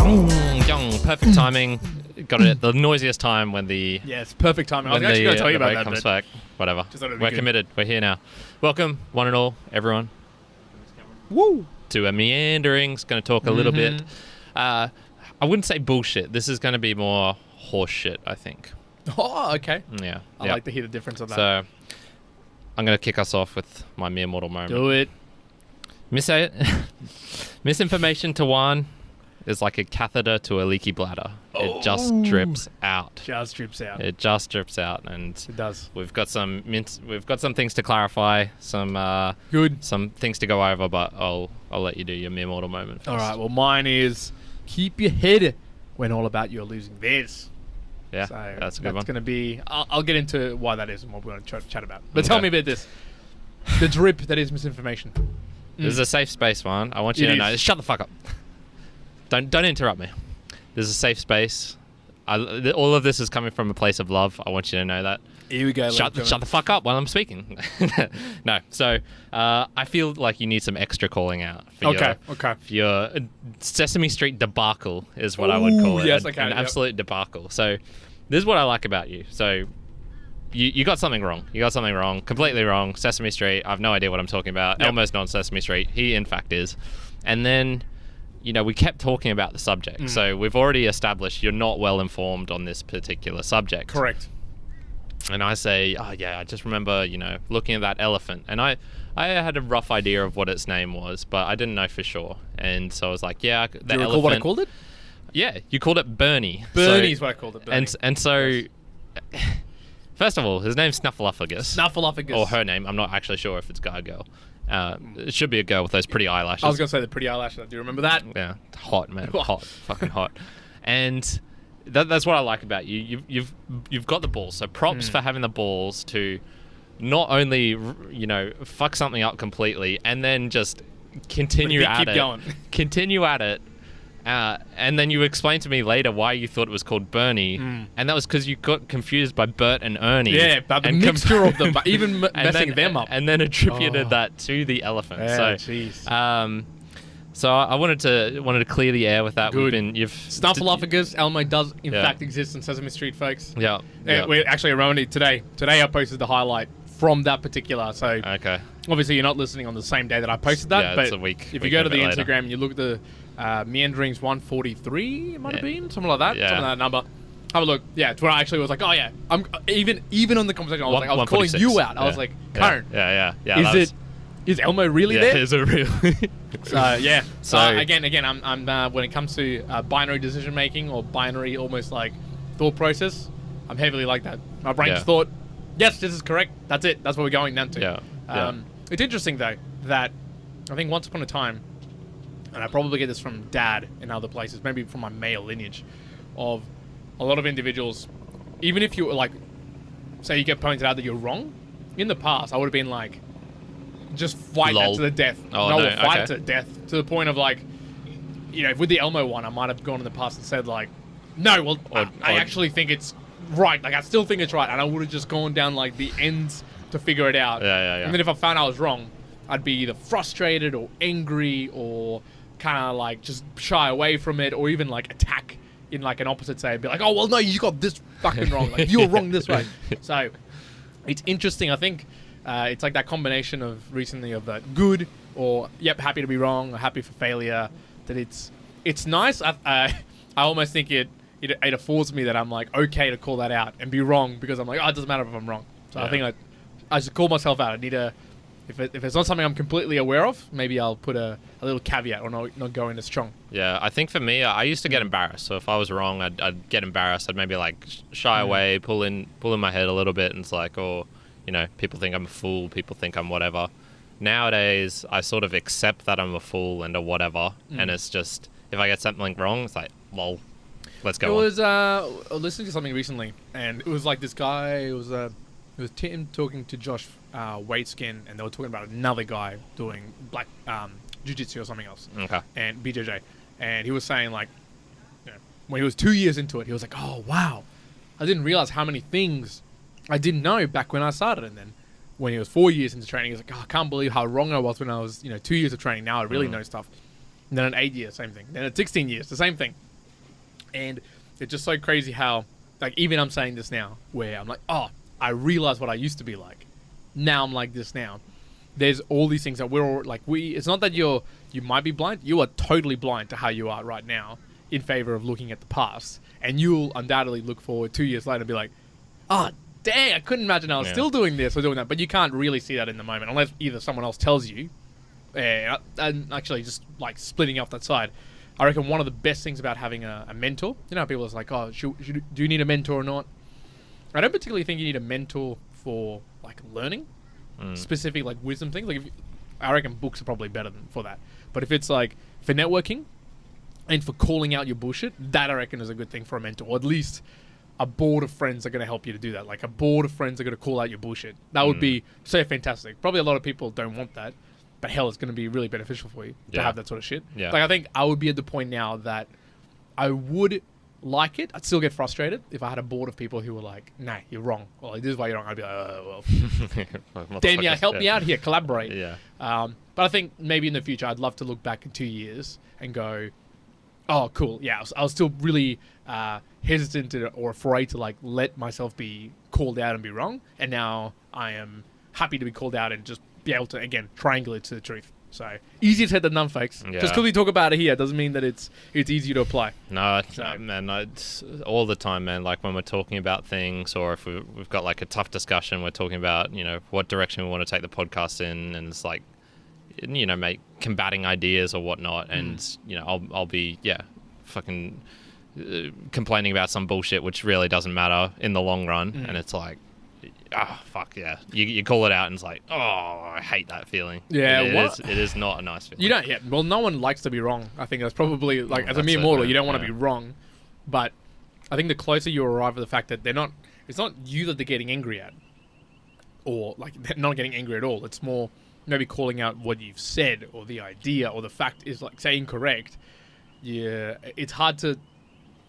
Perfect timing. Got it at the noisiest time when the... Yes, perfect timing. I was actually going to tell you about that. Comes back. Whatever. We're good. committed. We're here now. Welcome, one and all, everyone. Woo! To a Meanderings. Going to talk a little bit. I wouldn't say bullshit. This is going to be more horseshit, I think. Oh, okay. Yeah. I like to hear the difference of that. So, I'm going to kick us off with my mere mortal moment. Do it. Misinformation to one is like a catheter to a leaky bladder. It just drips out. Just drips out. It just drips out, and It does. we've got some things to clarify, some things to go over, but I'll let you do your mere mortal moment first. All right. Well, mine is keep your head when all about you're losing theirs. Yeah, So that's a good one. That's going to be... I'll get into why that is and what we're going to chat about. But tell me about this. The drip that is misinformation. This is a safe space, man. I want you to know. Shut the fuck up. Don't interrupt me. This is a safe space. All of this is coming from a place of love. I want you to know that. Here we go. Shut the fuck up while I'm speaking. No. So I feel like you need some extra calling out. For your Sesame Street debacle is what I would call it. Yes, An absolute debacle. So this is what I like about you. So you got something wrong. You got something wrong. Completely wrong. Sesame Street. I have no idea what I'm talking about. Yep. Elmo's not Sesame Street. He in fact is. And then... we kept talking about the subject. So we've already established you're not well informed on this particular subject. Correct. And I say, I just remember, looking at that elephant. And I had a rough idea of what its name was, but I didn't know for sure. And so I was like, the Do you recall elephant. what I called it? Yeah, you called it Bernie. Bernie's what I called it. Bernie. And so, first of all, his name's Snuffleupagus. Snuffleupagus. Or her name. I'm not actually sure if it's guy or girl. It should be a girl with those pretty eyelashes. I was going to say the pretty eyelashes. I do remember that. Yeah, hot, man. Hot. Fucking hot. And that's what I like about you. You've got the balls. So props for having the balls to not only, fuck something up completely and then just continue at it. Continue at it. And then you explained to me later why you thought it was called Bernie, and that was because you got confused by Bert and Ernie. Yeah, but the mixture of them, even messing them up. And then attributed that to the elephant. Yeah, so, jeez. So I wanted to clear the air with that. Good. Snuffleupagus, Elmo does in fact exist in Sesame Street, folks. Yeah. We're actually around it today. Today I posted the highlight from that particular. So okay. Obviously you're not listening on the same day that I posted that. Yeah, but it's a week. If you go to the Instagram and you look at the Meanderings 143, it might have been something like that. Yeah. Something like that number. Have a look. Yeah, it's where I actually was like, oh yeah. I'm even on the conversation. I was calling you out. I was like, Karen. Yeah. Is Elmo really there? Is it really? So yeah. So again, I'm when it comes to binary decision making or binary almost like thought process, I'm heavily like that. My brain just thought, yes, this is correct. That's it. That's what we're going down to. Yeah. It's interesting though that I think once upon a time, and I probably get this from Dad and other places, maybe from my male lineage, of a lot of individuals, even if you like, say you get pointed out that you're wrong, in the past I would have been like, just fight that to the death. Fight it to death, to the point of like, with the Elmo one, I might have gone in the past and said like, no, well, I actually think it's right. Like I still think it's right, and I would have just gone down like the ends to figure it out. Yeah. And then if I found I was wrong, I'd be either frustrated or angry or kind of like just shy away from it, or even like attack in like an opposite say and be like, oh well, no, you got this fucking wrong. Like you're wrong this way. So it's interesting. I think it's like that combination of recently of that good or happy to be wrong or happy for failure. That it's nice. I almost think it affords me that I'm like okay to call that out and be wrong because I'm like, oh, it doesn't matter if I'm wrong. So I think I should call myself out. I need to. If it's not something I'm completely aware of, maybe I'll put a little caveat or not go in as strong. Yeah, I think for me, I used to get embarrassed. So if I was wrong, I'd get embarrassed. I'd maybe like shy away, pull in my head a little bit, and it's like, people think I'm a fool. People think I'm whatever. Nowadays, I sort of accept that I'm a fool and a whatever, and it's just if I get something wrong, it's like, lol, let's go. I was listening to something recently, and it was like this guy. It was Tim talking to Josh Waitskin, and they were talking about another guy doing black jiu-jitsu or something else. Okay. And BJJ. And he was saying, like, when he was 2 years into it, he was like, oh, wow. I didn't realize how many things I didn't know back when I started. And then when he was 4 years into training, he was like, oh, I can't believe how wrong I was when I was, 2 years of training. Now I really know stuff. And then at 8 years, same thing. Then at 16 years, the same thing. And it's just so crazy how, like, even I'm saying this now, where I'm like, oh, I realize what I used to be like. Now I'm like this now. There's all these things that we're all, like, it's not that you might be blind. You are totally blind to how you are right now in favor of looking at the past. And you'll undoubtedly look forward 2 years later and be like, oh, dang, I couldn't imagine I was still doing this or doing that. But you can't really see that in the moment unless either someone else tells you. And actually just, like, splitting off that side. I reckon one of the best things about having a mentor, you know how people are like, oh, do you need a mentor or not? I don't particularly think you need a mentor for, like, learning, specific, like, wisdom things. Like, I reckon books are probably better for that. But if it's, like, for networking and for calling out your bullshit, that I reckon is a good thing for a mentor. Or at least a board of friends are going to help you to do that. Like, a board of friends are going to call out your bullshit. That would be so fantastic. Probably a lot of people don't want that. But hell, it's going to be really beneficial for you to have that sort of shit. Yeah. Like, I think I would be at the point now that I would like it. I'd still get frustrated if I had a board of people who were like, nah, you're wrong. Well, this is why you're wrong. I'd be like, oh, well. Damn, yeah, help me out here. Collaborate. Yeah. But I think maybe in the future, I'd love to look back in 2 years and go, oh, cool. Yeah, I was still really hesitant or afraid to, like, let myself be called out and be wrong. And now I am happy to be called out and just be able to, again, triangulate to the truth. So, easier said than done, folks. Yeah. Just because we talk about it here doesn't mean that it's easy to apply. No, man, it's all the time, man. Like, when we're talking about things, or if we've got, like, a tough discussion, we're talking about, you know, what direction we want to take the podcast in, and it's like, you know, combating ideas or whatnot, and, you know, I'll be, fucking complaining about some bullshit which really doesn't matter in the long run, and it's like, oh, fuck yeah. You call it out and it's like, oh, I hate that feeling. Yeah, it is not a nice feeling. You don't, well, no one likes to be wrong. I think that's probably, like, as a mere mortal, you don't want to be wrong. But I think the closer you arrive at the fact that it's not you that they're getting angry at. Or, like, they're not getting angry at all. It's more maybe calling out what you've said, or the idea, or the fact is, like, say, incorrect. Yeah, it's hard to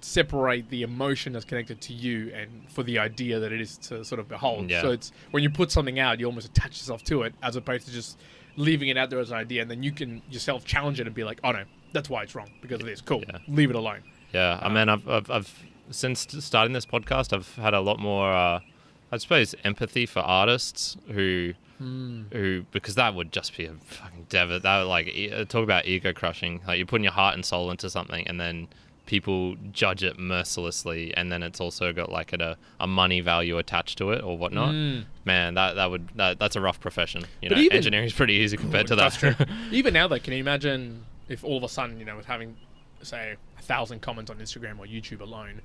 separate the emotion that's connected to you and for the idea that it is to sort of behold. So it's when you put something out, you almost attach yourself to it, as opposed to just leaving it out there as an idea, and then you can yourself challenge it and be like, oh no, that's why it's wrong, because of this. Cool, leave it alone. Yeah, I mean, I've since starting this podcast, I've had a lot more, I suppose, empathy for artists who because that would just be a fucking devil. That would, like, talk about ego crushing. Like, you're putting your heart and soul into something, and then people judge it mercilessly, and then it's also got, like, a money value attached to it or whatnot. Man, that's a rough profession. You know, engineering is pretty easy compared to that. That's true. Even now, though, can you imagine if all of a sudden, you know, with having, say, 1,000 comments on Instagram or YouTube alone,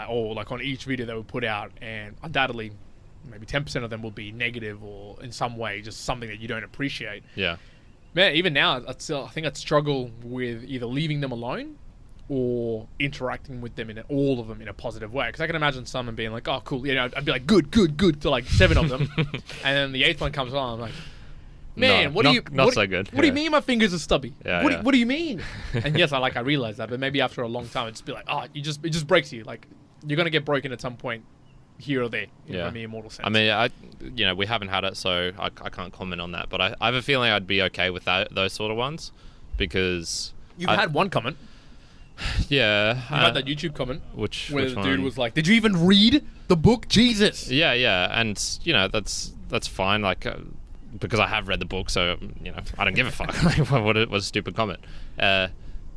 or, like, on each video they would put out, and undoubtedly maybe 10% of them will be negative or in some way just something that you don't appreciate. Yeah. Man, even now, I think I'd struggle with either leaving them alone or interacting with them all of them in a positive way. Because I can imagine someone being like, oh, cool. You know, I'd be like, good, to, like, 7 of them. And then the 8th one comes along, I'm like, man, what do you mean my fingers are stubby? What do you mean? And yes, I realize that, but maybe after a long time, it'd just be like, oh, it just breaks you. Like, you're going to get broken at some point here or there in a mere mortal sense. I mean, we haven't had it, so I can't comment on that. But I have a feeling I'd be okay with those sort of ones, because You've had one comment. Yeah. You had that YouTube comment where the one? dude was like, did you even read the book? Jesus. Yeah. And, you know, that's fine. Like, because I have read the book, so, you know, I don't give a fuck. Like, what a stupid comment.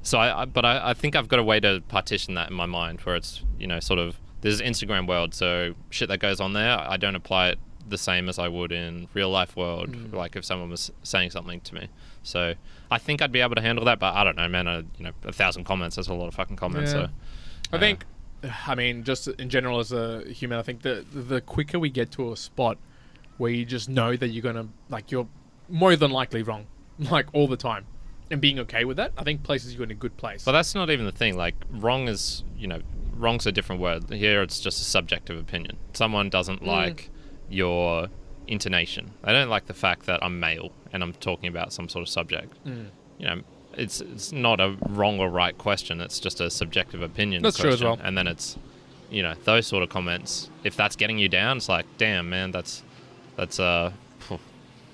So I think I've got a way to partition that in my mind, where it's, you know, sort of, there's an Instagram world, so shit that goes on there, I don't apply it the same as I would in real life world, like if someone was saying something to me. So I think I'd be able to handle that, but I don't know, man. 1,000 comments, that's a lot of fucking comments. Yeah. So I think, I mean, just in general as a human, I think the quicker we get to a spot where you just know that you're gonna, like, you're more than likely wrong, like, all the time, and being okay with that, I think places you in a good place. But that's not even the thing. Like, wrong is, you know, wrong's a different word. Here it's just a subjective opinion. Someone doesn't like your intonation. They don't like the fact that I'm male and I'm talking about some sort of subject. You know, it's not a wrong or right question. It's just a subjective opinion. That's question. true as well. And then it's, you know, those sort of comments. If that's getting you down, it's like, damn, man, that's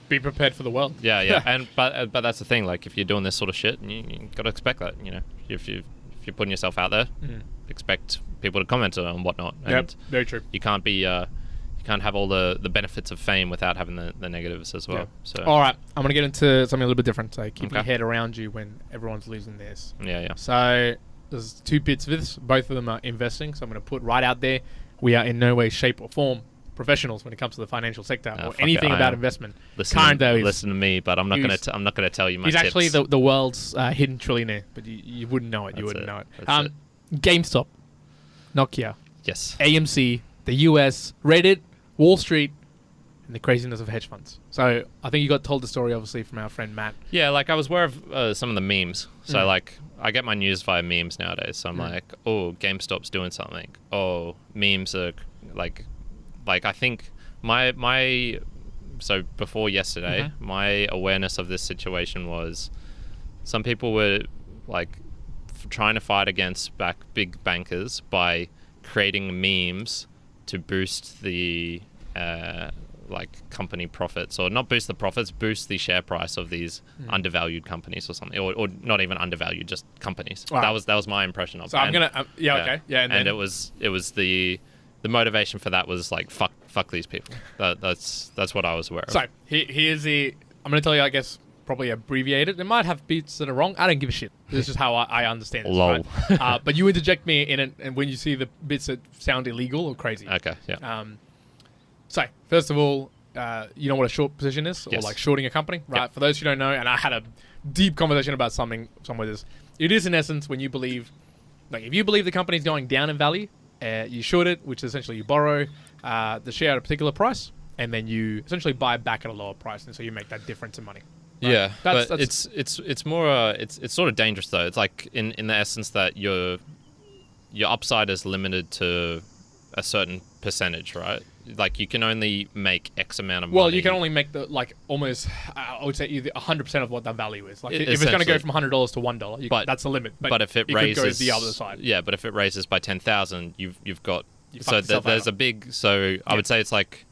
be prepared for the world. Yeah. And but that's the thing. Like, if you're doing this sort of shit, you got to expect that. You know, if if you're putting yourself out there, expect people to comment on it and whatnot. And very true. You can't be you can't have all the benefits of fame without having the negatives as well. Yeah. So all right, I'm gonna get into something a little bit different. So keep your head around you when everyone's losing theirs. Yeah. So there's 2 bits of this. Both of them are investing. So I'm gonna put right out there, we are in no way, shape, or form professionals when it comes to the financial sector or anything about investment. Listen to me, but I'm not gonna tell you my tips. He's tips. actually the world's hidden trillionaire, but you wouldn't know it. You wouldn't know it. GameStop, Nokia, yes, AMC, the US, Reddit, Wall Street, and the craziness of hedge funds. So I think you got told the story, obviously, from our friend Matt. Yeah, like I was aware of some of the memes. So like I get my news via memes nowadays. So I'm like, oh, GameStop's doing something. Oh, memes are like I think my so before yesterday, my awareness of this situation was some people were like trying to fight against big bankers by creating memes to boost the like company profits, or not boost the profits, boost the share price of these undervalued companies or something, or not even undervalued, just companies. That was my impression of it. So I'm gonna and it was the motivation for that was like fuck these people. That's what I was aware of. So here's I'm gonna tell you, I guess, probably abbreviated. It might have bits that are wrong. I don't give a shit. This is just how I understand it. Lol. Right? But you interject me in it, and when you see the bits that sound illegal or crazy. Okay, yeah. So, first of all, you know what a short position is? Or Yes. like shorting a company, right? Yep. For those who don't know, and I had a deep conversation about something with this. It is, in essence, when you believe, like if you believe the company's going down in value, you short it, which is essentially you borrow the share at a particular price, and then you essentially buy back at a lower price, and so you make that difference in money. Right? Yeah, that's it's more it's sort of dangerous though. It's like in the essence that your upside is limited to a certain percentage, right? Like you can only make X amount of money. Well, you can only make the like almost I would say either 100% of what that value is. Like if it's going to go from $100 to $1, that's the limit. But if it raises, could go the other side. Yeah, but if it raises by 10,000, you've got there's a big. So I would say it's like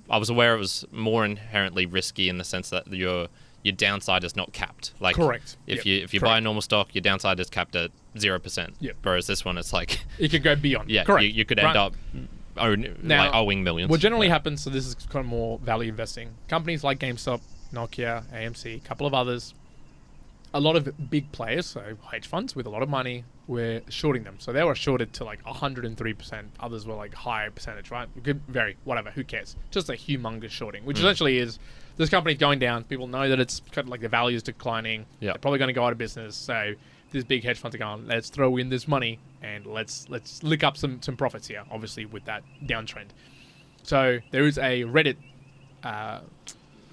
I was aware it was more inherently risky in the sense that your downside is not capped. Like correct. If you buy a normal stock, your downside is capped at 0%. Yep. Whereas this one, it's like it could go beyond. Yeah, correct. You could end up owing millions. What generally happens, so this is kind of more value investing. Companies like GameStop, Nokia, AMC, a couple of others, a lot of big players, so hedge funds with a lot of money, were shorting them. So they were shorted to like 103%. Others were like higher percentage, right? It could vary, whatever, who cares? Just a humongous shorting, which essentially is this company's going down. People know that it's kind of like the value is declining. Yeah. They're probably going to go out of business. So these big hedge funds are going, let's throw in this money and let's lick up some profits here, obviously with that downtrend. So there is a Reddit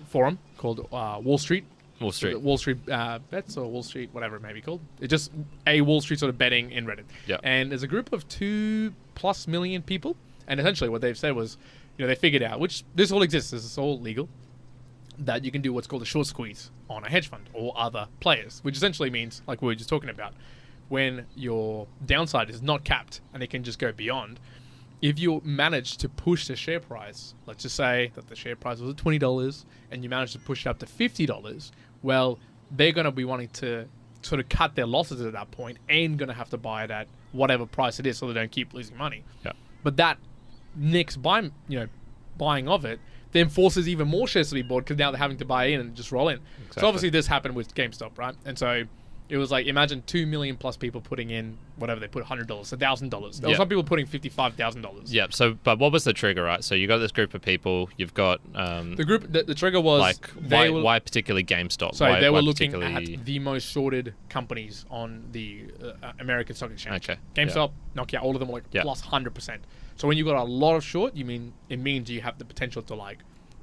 forum called Wall Street. Wall Street. Wall Street bets or Wall Street, whatever it may be called. It's just a Wall Street sort of betting in Reddit. Yeah. And there's a group of 2+ million people. And essentially what they've said was, they figured out, which this all exists, this is all legal, that you can do what's called a short squeeze on a hedge fund or other players, which essentially means, like we were just talking about, when your downside is not capped and it can just go beyond, if you manage to push the share price, let's just say that the share price was at $20 and you manage to push it up to $50, well, they're going to be wanting to sort of cut their losses at that point and going to have to buy it at whatever price it is so they don't keep losing money. Yeah. But that next buying of it then forces even more shares to be bought because now they're having to buy in and just roll in. Exactly. So obviously this happened with GameStop, right? And so it was like, imagine 2 million plus people putting in whatever they put, $100, $1,000. There were some people putting $55,000. Yeah. So, but what was the trigger, right? So you got this group of people. You've got the trigger was like why particularly GameStop? So they were looking at the most shorted companies on the American Stock Exchange. Okay. GameStop, Nokia, all of them were like plus 100%. So when you got a lot of short, it means you have the potential to like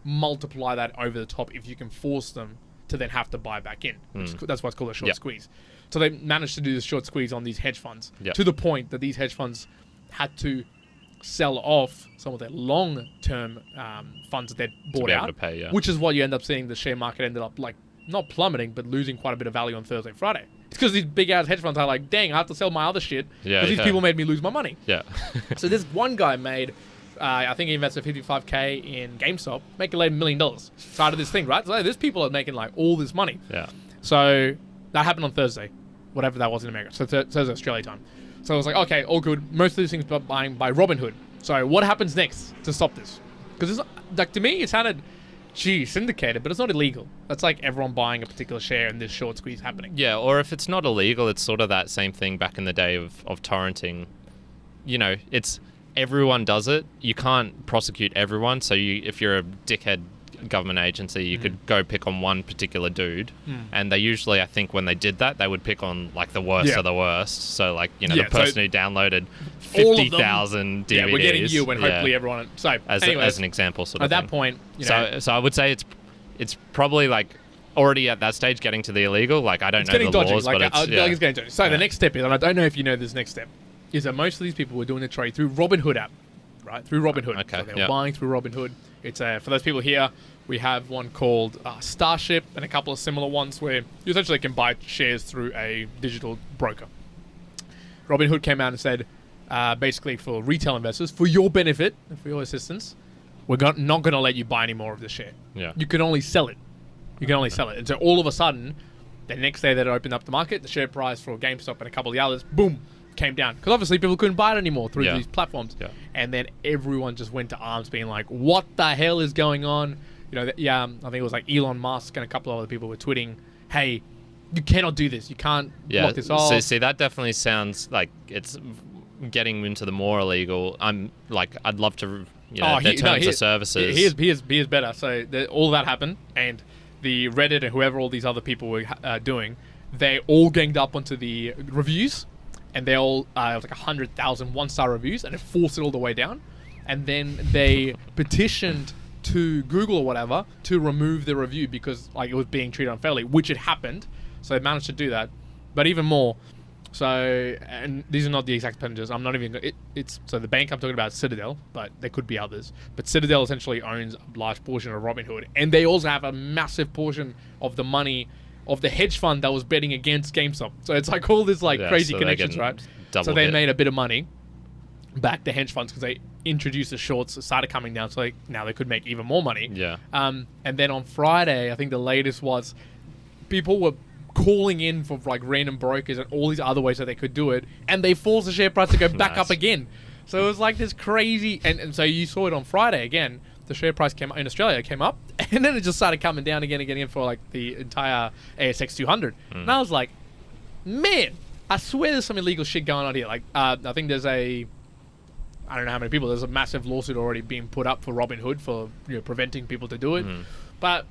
multiply that over the top if you can force them to then have to buy back in. That's what's called a short squeeze. So they managed to do this short squeeze on these hedge funds to the point that these hedge funds had to sell off some of their long-term funds that they'd bought out, which is what you end up seeing the share market ended up like not plummeting, but losing quite a bit of value on Thursday, Friday. It's because these big-ass hedge funds are like, dang, I have to sell my other shit because these people made me lose my money. Yeah. So this one guy made... I think he invested $55K in GameStop, making like $1 million. Started this thing, right? So these people are making like all this money. Yeah. So that happened on Thursday. whatever that was in America. So it's Australia time. So I was like, okay, all good. Most of these things are buying by Robinhood. So what happens next to stop this? Because like to me, it sounded, syndicated, but it's not illegal. That's like everyone buying a particular share and this short squeeze happening. Yeah, or if it's not illegal, it's sort of that same thing back in the day of torrenting. You know, it's everyone does it. You can't prosecute everyone. So if you're a dickhead government agency, you could go pick on one particular dude, and they usually, I think, when they did that, they would pick on like the worst of the worst. So like, you know, the person who downloaded 50,000 DVDs. Yeah, we're getting you, and hopefully everyone. So as an example, sort of. At that thing. point, you know, so I would say it's probably like already at that stage getting to the illegal. Like I don't know the dodgy. laws, Like, but it's getting dodgy. So the next step is, and I don't know if you know this next step, is that most of these people were doing the trade through Robinhood app, right? Through Robinhood. Okay. So they were buying through Robinhood. It's for those people here, we have one called Starship and a couple of similar ones where you essentially can buy shares through a digital broker. Robinhood came out and said, basically for retail investors, for your benefit and for your assistance, we're not going to let you buy any more of the share. Yeah. You can only sell it. And so all of a sudden, the next day that it opened up the market, the share price for GameStop and a couple of the others, boom, came down. Because obviously people couldn't buy it anymore through these platforms. Yeah. And then everyone just went to arms being like, what the hell is going on? You know, I think it was like Elon Musk and a couple of other people were tweeting, hey, you cannot do this. You can't block this off. So, see, that definitely sounds like it's getting into the more illegal. I'd love to, their terms of services. He is better. So all that happened, and the Reddit and whoever all these other people were doing, they all ganged up onto the reviews, and they all it was like 100,000 one-star reviews, and it forced it all the way down. And then they petitioned to Google or whatever to remove the review because like it was being treated unfairly, which it happened. So they managed to do that, but even more. So, and these are not the exact percentages. I'm not even. It's so the bank I'm talking about is Citadel, but there could be others. But Citadel essentially owns a large portion of Robinhood, and they also have a massive portion of the money of the hedge fund that was betting against GameStop. So it's like all this like crazy connections, right? So they made a bit of money back the hedge funds because they introduced the shorts, started coming down, so now they could make even more money. Yeah. And then on Friday, I think the latest was people were calling in for like random brokers and all these other ways that they could do it, and they forced the share price to go back up again. So it was like this crazy, and so you saw it on Friday again. The share price came in Australia came up, and then it just started coming down again for like the entire ASX 200. And I was like, man, I swear there's some illegal shit going on here. Like I think there's I don't know how many people. There's a massive lawsuit already being put up for Robinhood for preventing people to do it, but.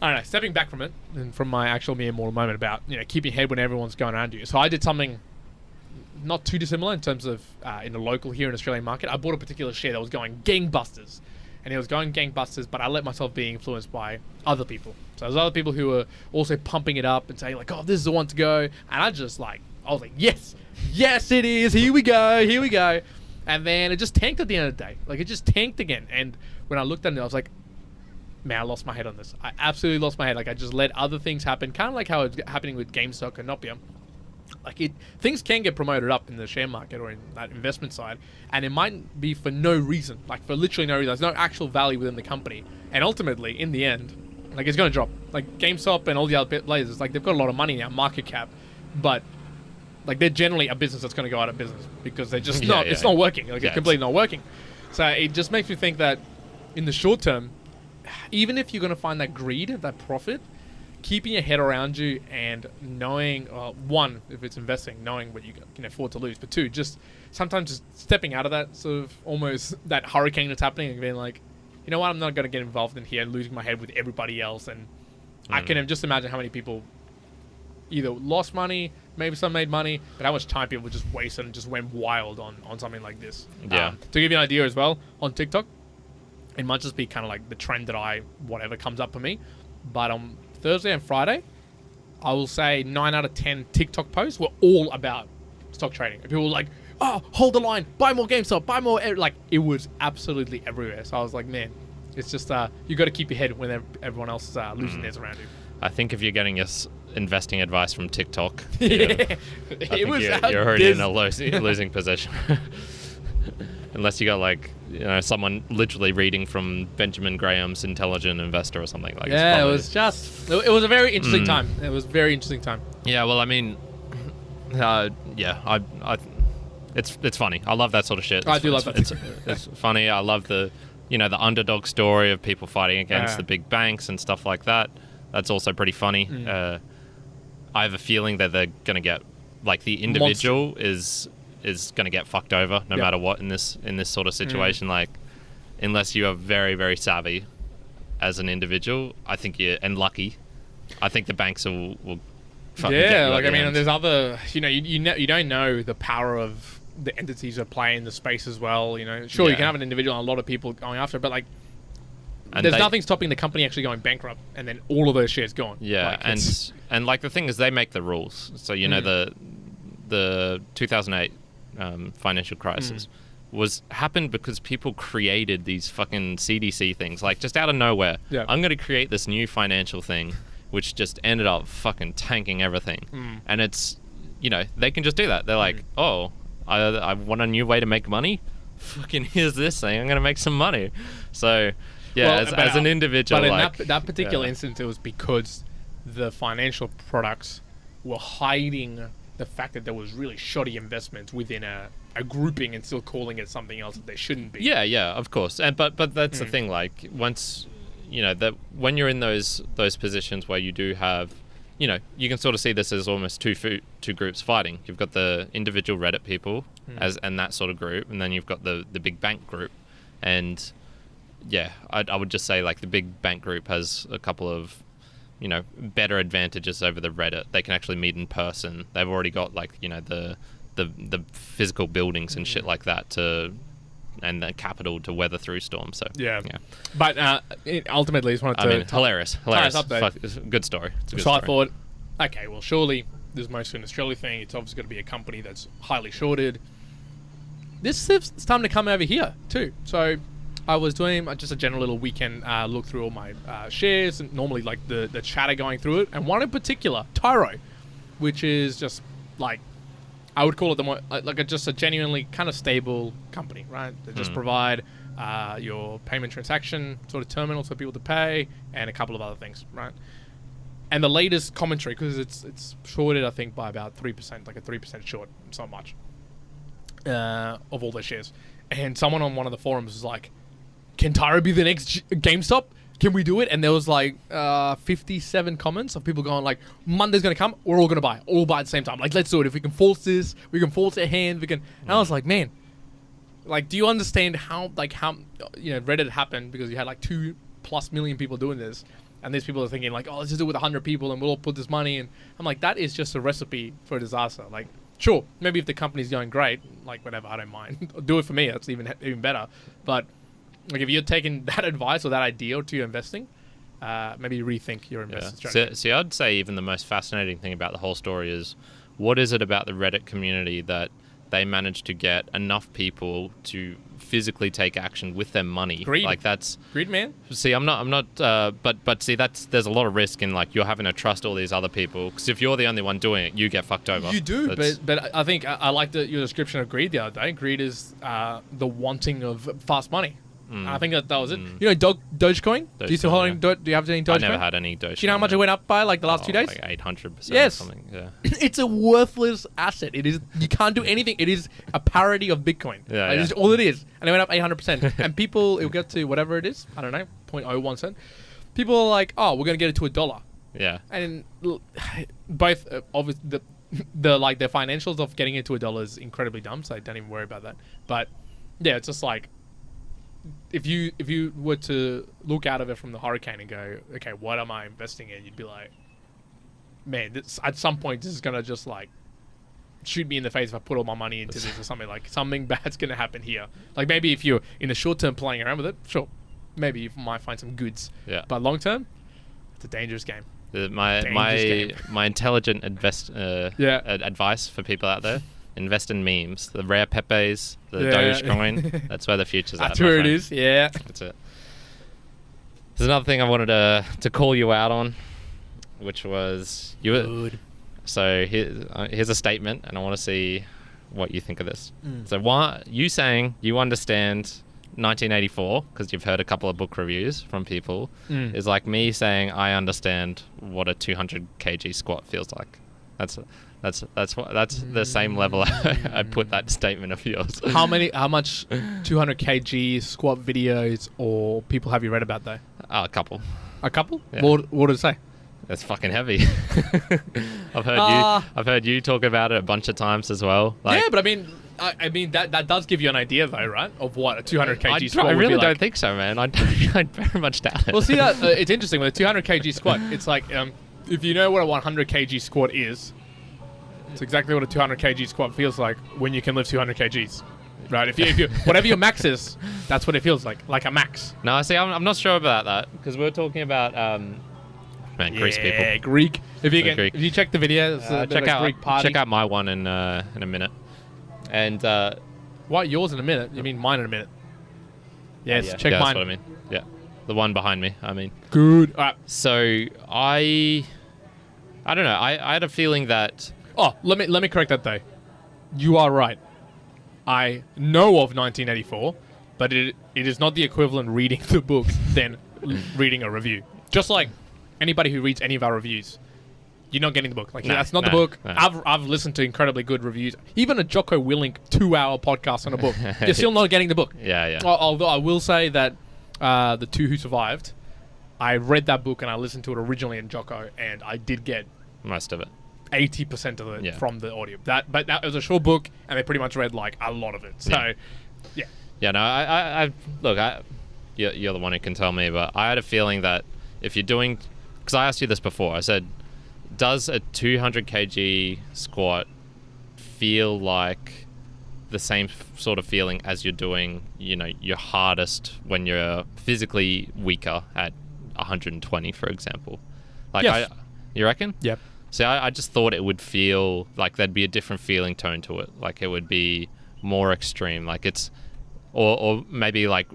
I don't know, stepping back from it, and from my actual mere mortal moment about, keep your head when everyone's going around you. So I did something not too dissimilar in terms of, in the local here in Australian market. I bought a particular share that was going gangbusters. And it was going gangbusters, but I let myself be influenced by other people. So there's other people who were also pumping it up and saying like, oh, this is the one to go. And I was like, yes, it is. Here we go. And then it just tanked at the end of the day. Like it just tanked again. And when I looked at it, I was like, man, I lost my head on this. I absolutely lost my head. Like I just let other things happen, kind of like how it's happening with GameStop and Nopia. Like things can get promoted up in the share market or in that investment side, and it might be for no reason, like for literally no reason. There's no actual value within the company, and ultimately, in the end, like it's going to drop. Like GameStop and all the other players, like they've got a lot of money now, market cap, but like they're generally a business that's going to go out of business because they're just not. It's not working. Like it's completely not working. So it just makes me think that in the short term, even if you're going to find that greed, that profit, keeping your head around you and knowing, one, if it's investing, knowing what you can afford to lose, but two, just sometimes just stepping out of that sort of almost that hurricane that's happening and being like, you know what, I'm not going to get involved in here and losing my head with everybody else. And I can just imagine how many people either lost money, maybe some made money, but how much time people just wasted and just went wild on something like this. Yeah. To give you an idea as well, on TikTok, it might just be kind of like the trend that whatever comes up for me. But on Thursday and Friday, I will say 9 out of 10 TikTok posts were all about stock trading. People were like, oh, hold the line, buy more GameStop, buy more. Like, it was absolutely everywhere. So I was like, man, it's just, you got to keep your head when everyone else is losing theirs around you. I think if you're getting your investing advice from TikTok, you're already in a losing position. Unless you got like, someone literally reading from Benjamin Graham's Intelligent Investor or something like that. Yeah, it was a very interesting time. It was a very interesting time. Yeah, well, I mean, Yeah, it's funny. I love that sort of shit. I do love that. It's funny. I love the underdog story of people fighting against the big banks and stuff like that. That's also pretty funny. I have a feeling that they're going to get, like, the individual is going to get fucked over no matter what in this sort of situation. Like, unless you are very, very savvy as an individual, I think and lucky, I think the banks will fucking get you like, at the and end. there's other, you don't know the power of the entities that play in the space as well. Sure, you can have an individual and a lot of people going after it, but, like, and there's nothing stopping the company actually going bankrupt and then all of those shares gone. Yeah, like, and like the thing is, they make the rules. So the 2008 financial crisis happened because people created these fucking CDC things, like, just out of nowhere. Yeah. I'm going to create this new financial thing, which just ended up fucking tanking everything. And it's, they can just do that. They're like, oh, I want a new way to make money. Fucking here's this thing. I'm going to make some money. So. Yeah, well, as an individual. But in like, that particular instance, it was because the financial products were hiding the fact that there was really shoddy investments within a grouping and still calling it something else that they shouldn't be. Yeah, of course. And but that's the thing. Like, once that when you're in those positions where you do have, you can sort of see this as almost two groups fighting. You've got the individual Reddit people and that sort of group, and then you've got the big bank group, and. Yeah, I would just say, like, the big bank group has a couple of, better advantages over the Reddit. They can actually meet in person. They've already got, like, the physical buildings and shit like that and the capital to weather through storms. So yeah. But ultimately, I just wanted to. Hilarious update. Good story. It's a good story. I story. thought, okay, well, surely this is mostly an Australia thing. It's obviously going to be a company that's highly shorted. It's time to come over here too. So. I was doing just a general little weekend look through all my shares, and normally, like, the chatter going through it, and one in particular, Tyro, which is just, like, I would call it the more like just a genuinely kind of stable company, right? They just provide your payment transaction sort of terminals for people to pay, and a couple of other things, right? And the latest commentary, because it's shorted, I think, by about 3%, like a 3% short, it's not much, of all their shares. And someone on one of the forums was like, can Tyro be the next GameStop? Can we do it? And there was like 57 comments of people going like, Monday's going to come, we're all going to buy. All buy at the same time. Like, let's do it. If we can force this, we can force their hand, we can... And I was like, man, like, do you understand how Reddit happened? Because you had like 2+ million people doing this. And these people are thinking like, oh, let's just do it with 100 people and we'll all put this money in. I'm like, that is just a recipe for a disaster. Like, sure, maybe if the company's going great, like, whatever, I don't mind. Do it for me. That's even better. But... like, if you're taking that advice or that idea to your investing, maybe rethink your investment strategy. See, I'd say even the most fascinating thing about the whole story is, what is it about the Reddit community that they managed to get enough people to physically take action with their money? Greed. Like, that's greed, man. See, I'm not. But see, there's a lot of risk in, like, you're having to trust all these other people, because if you're the only one doing it, you get fucked over. You do, but I think I liked your description of greed the other day. Greed is the wanting of fast money. I think that was it. Dogecoin? Do you still hold do you have any Dogecoin? I never had any Dogecoin. Do you know how much it went up by, like, the last 2 days? Like 800% yes. or something. Yeah. It's a worthless asset. It is. You can't do anything. It is a parody of Bitcoin. Yeah, It's all it is. And it went up 800%. And people, it'll get to whatever it is. I don't know, 0.01 cent. People are like, oh, we're going to get it to $1. Yeah. And both, obviously, the like, their financials of getting it to $1 is incredibly dumb, so don't even worry about that. But, yeah, it's just like, if you were to look out of it from the hurricane and go, okay, what am I investing in? You'd be like, man, at some point this is gonna just, like, shoot me in the face if I put all my money into this or something. Like, something bad's gonna happen here. Like, maybe if you're in the short term playing around with it, sure, maybe you might find some goods. Yeah. But long term, it's a dangerous game. My intelligent advice for people out there: invest in memes, the rare Pepes, the Dogecoin. That's where the future's at. That's where it is. Yeah. That's it. There's another thing I wanted to call you out on, which was Good. So here's a statement, and I want to see what you think of this. So why you saying you understand 1984 because you've heard a couple of book reviews from people is like me saying I understand what a 200 kg squat feels like. That's the same level I'd put that statement of yours. How much 200 kg squat videos or people have you read about though? A couple. A couple? Yeah. What did it say? That's fucking heavy. I've heard you talk about it a bunch of times as well. Yeah, but I mean that does give you an idea though, right? Of what a 200 kg squat I would really be like. don't think so, man. I very much doubt it. Well, see that it's interesting with a 200 kg squat. It's like if you know what a 100 kg squat is, it's exactly what a 200 kg squat feels like when you can lift 200 kgs. Right? If you whatever your max is, that's what it feels like a max. No, see, I'm not sure about that because we're talking about Greece people. Yeah, Greek. If you Greek. if you check the video, it's a bit of a Greek party. Check out my one in a minute. And what, yours in a minute? You mean mine in a minute? Yes, yeah, check mine. That's what I mean. Yeah, the one behind me. I mean, Good. All right. so I don't know. I had a feeling that. Oh, let me correct that though. You are right. I know of 1984, but it is not the equivalent reading the book than reading a review. Just like anybody who reads any of our reviews, you're not getting the book. Like that's not the book. No. I've listened to incredibly good reviews. Even a Jocko Willink 2-hour podcast on a book. You're still not getting the book. Yeah. Although I will say that The Two Who Survived, I read that book and I listened to it originally in Jocko, and I did get Most of it. 80% of it from the audio. But that was a short book, and they pretty much read like a lot of it. So, yeah. Yeah, no, I look, you're the one who can tell me, but I had a feeling that if you're doing, because I asked you this before, I said, does a 200 kg squat feel like the same sort of feeling as you're doing, your hardest when you're physically weaker at 120, for example? Like, yes. You reckon? Yep. See, I just thought it would feel like there'd be a different feeling tone to it. Like it would be more extreme. Like it's, or maybe like,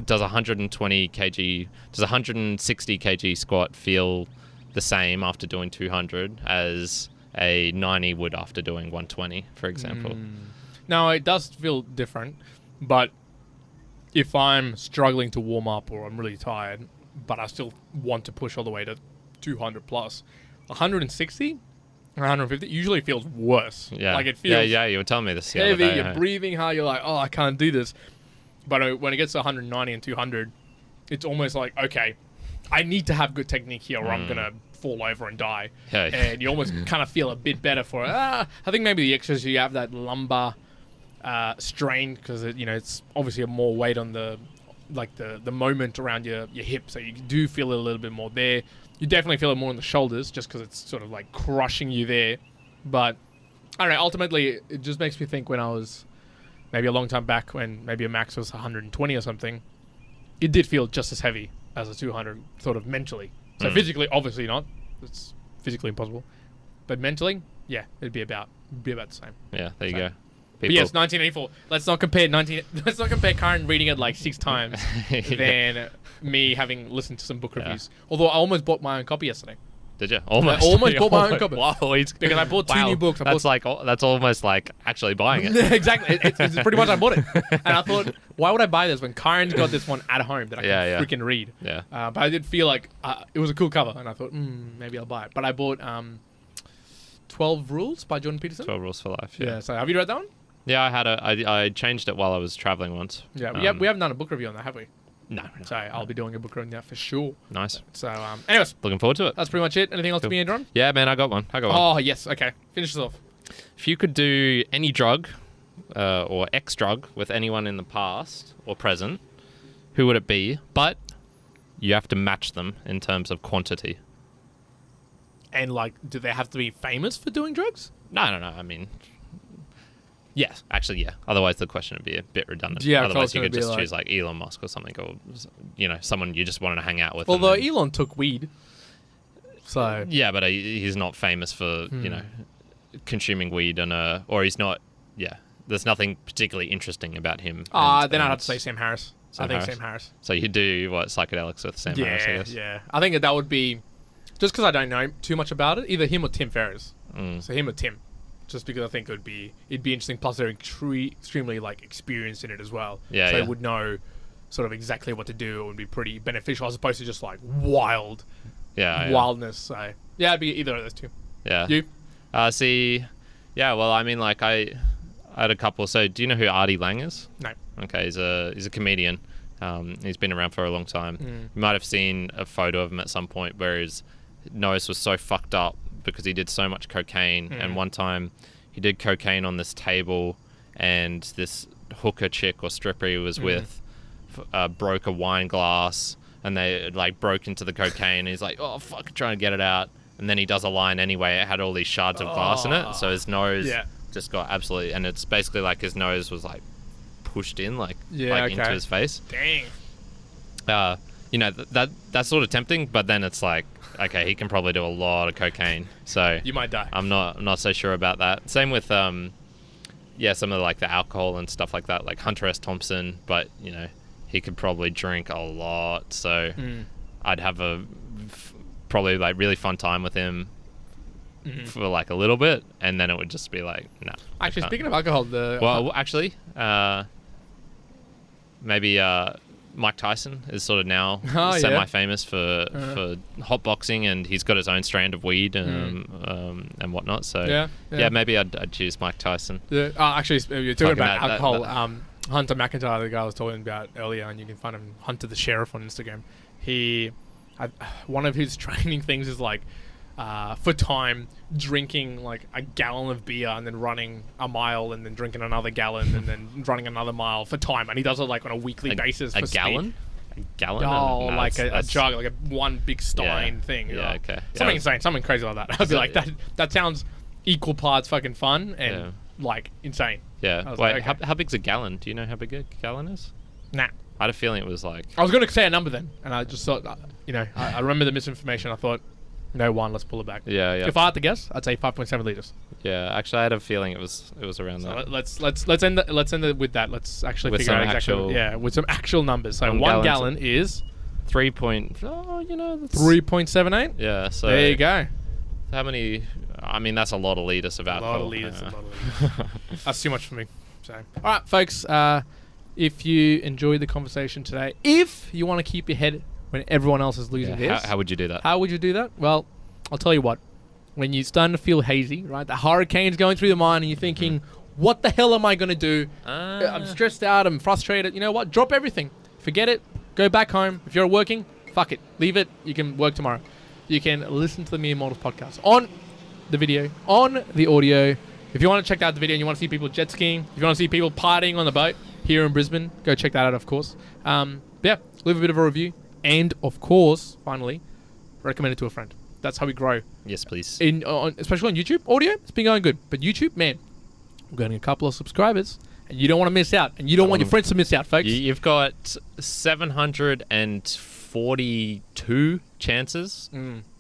does 160 kg squat feel the same after doing 200 as a 90 would after doing 120, for example? Now, it does feel different, but if I'm struggling to warm up or I'm really tired, but I still want to push all the way to 200 plus, 160 or 150 usually feels worse. Yeah. Like it feels yeah, you were telling me this the heavy, other day. you're breathing hard, you're like, oh, I can't do this. But when it gets to 190 and 200, it's almost like, okay, I need to have good technique here or I'm going to fall over and die. Yeah. And you almost kind of feel a bit better for it. I think maybe the extras, you have that lumbar strain because, it's obviously more weight on the moment around your hip. So you do feel it a little bit more there. You definitely feel it more in the shoulders just because it's sort of like crushing you there. But I don't know, ultimately, it just makes me think when I was maybe a long time back when maybe a max was 120 or something, it did feel just as heavy as a 200 sort of mentally. So physically, obviously not. It's physically impossible. But mentally, yeah, it'd be about the same. Yeah, there you go. But yes, 1984. Let's not compare Karen reading it like 6 times than me having listened to some book reviews. Although I almost bought my own copy yesterday. Did you? Almost. I almost bought my own copy. Wow, because I bought 2 new books. That's almost like actually buying it. Exactly. It's pretty much I bought it. And I thought, why would I buy this when Karen's got this one at home that I can freaking read? Yeah. But I did feel like it was a cool cover, and I thought, maybe I'll buy it. But I bought 12 Rules by Jordan Peterson. 12 Rules for Life. Yeah. So have you read that one? Yeah, I changed it while I was traveling once. Yeah, we haven't done a book review on that, have we? No. So I'll be doing a book review on that for sure. Nice. So, anyways. Looking forward to it. That's pretty much it. Anything else to be in, John? Yeah, man, I got one. Oh, yes. Okay. Finish this off. If you could do any drug or ex-drug with anyone in the past or present, who would it be? But you have to match them in terms of quantity. And, do they have to be famous for doing drugs? No. I mean... Yes, actually, yeah. Otherwise, the question would be a bit redundant. Yeah, otherwise, you could just choose Elon Musk or something, or someone you just wanted to hang out with. Although Elon took weed, so yeah, but he's not famous for consuming weed or he's not. Yeah, there's nothing particularly interesting about him. Then I'd have to say Sam Harris. Sam Harris. So you do psychedelics with Sam Harris? I guess. Yeah. I think that would be just because I don't know too much about it. Either him or Tim Ferriss. So him or Tim. Just because I think it'd be interesting. Plus, they're extremely experienced in it as well. Yeah, so they would know sort of exactly what to do. It would be pretty beneficial as opposed to just wildness. So yeah, it'd be either of those two. Yeah. You? See, yeah. Well, I mean, like I had a couple. So, do you know who Artie Lang is? No. Okay, he's a comedian. He's been around for a long time. You might have seen a photo of him at some point where his nose was so fucked up because he did so much cocaine. And one time he did cocaine on this table, and this hooker chick or stripper he was with broke a wine glass, and they like broke into the cocaine. And he's like, oh fuck, trying to get it out. And then he does a line anyway. It had all these shards of glass in it, so his nose just got absolutely. And it's basically like his nose was like pushed in, like into his face. Dang. You know, that's sort of tempting, but then it's like, okay, he can probably do a lot of cocaine, so You might die. I'm not so sure about that. Same with some of like the alcohol and stuff like that, like Hunter S. Thompson, but you know, he could probably drink a lot, so I'd have a probably like really fun time with him for like a little bit, and then it would just be like, no. Actually, speaking of alcohol, maybe Mike Tyson is sort of now semi-famous for hotboxing, and he's got his own strand of weed and whatnot. So maybe I'd choose Mike Tyson. Yeah. Actually, you're talking about alcohol. Hunter McIntyre, the guy I was talking about earlier, and you can find him, Hunter the Sheriff, on Instagram. One of his training things is like, for time, drinking like a gallon of beer and then running a mile and then drinking another gallon and then running another mile for time. And he does it like on a weekly basis. A gallon? Speed. A gallon? Oh, no, like a jug, like a one big stein thing. Yeah, okay. Something insane, something crazy like that. I'd be like, that sounds equal parts fucking fun and like insane. Yeah. Wait, like, okay. How big's a gallon? Do you know how big a gallon is? Nah. I had a feeling it was like... I was going to say a number then, and I just thought, I remember the misinformation. I thought, no one, let's pull it back. Yeah. If I had to guess, I'd say 5.7 liters. Yeah, actually, I had a feeling it was around that. Let's end it with that. Let's actually figure out exactly. With some actual numbers. So one gallon is 3.78. Yeah. So there you go. How many? I mean, that's a lot of liters of alcohol. A lot of liters. That's too much for me. So, all right, folks. If you enjoyed the conversation today, if you want to keep your head when everyone else is losing this, how would you do that? How would you do that? Well, I'll tell you what. When you're starting to feel hazy, right? The hurricane's going through the mind, and you're thinking, "What the hell am I going to do? I'm stressed out. I'm frustrated." You know what? Drop everything. Forget it. Go back home. If you're working, fuck it. Leave it. You can work tomorrow. You can listen to the Mere Mortals podcast on the video, on the audio. If you want to check out the video and you want to see people jet skiing, if you want to see people partying on the boat here in Brisbane, go check that out, of course. Leave a bit of a review. And, of course, finally, recommend it to a friend. That's how we grow. Yes, please. Especially on YouTube. Audio, it's been going good. But YouTube, man, we're getting a couple of subscribers. And you don't want to miss out. And you don't want your friends to miss out, folks. You've got 742 chances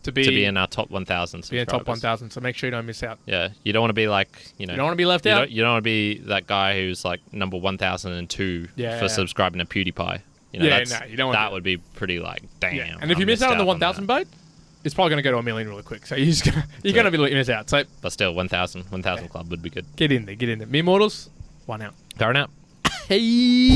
to be in our top 1,000 subscribers. Be in top 1,000, so make sure you don't miss out. Yeah, you don't want to be like, you don't want to be left out. You don't want to be that guy who's like number 1,002 for subscribing to PewDiePie. You know, you don't want that would be pretty like, damn. Yeah. And if you miss out on the 1,000 boat, it's probably going to go to 1 million really quick. So you're going to miss out. So, but still, 1,000 club would be good. Get in there. Mere Mortals, one out. Darren out. Hey.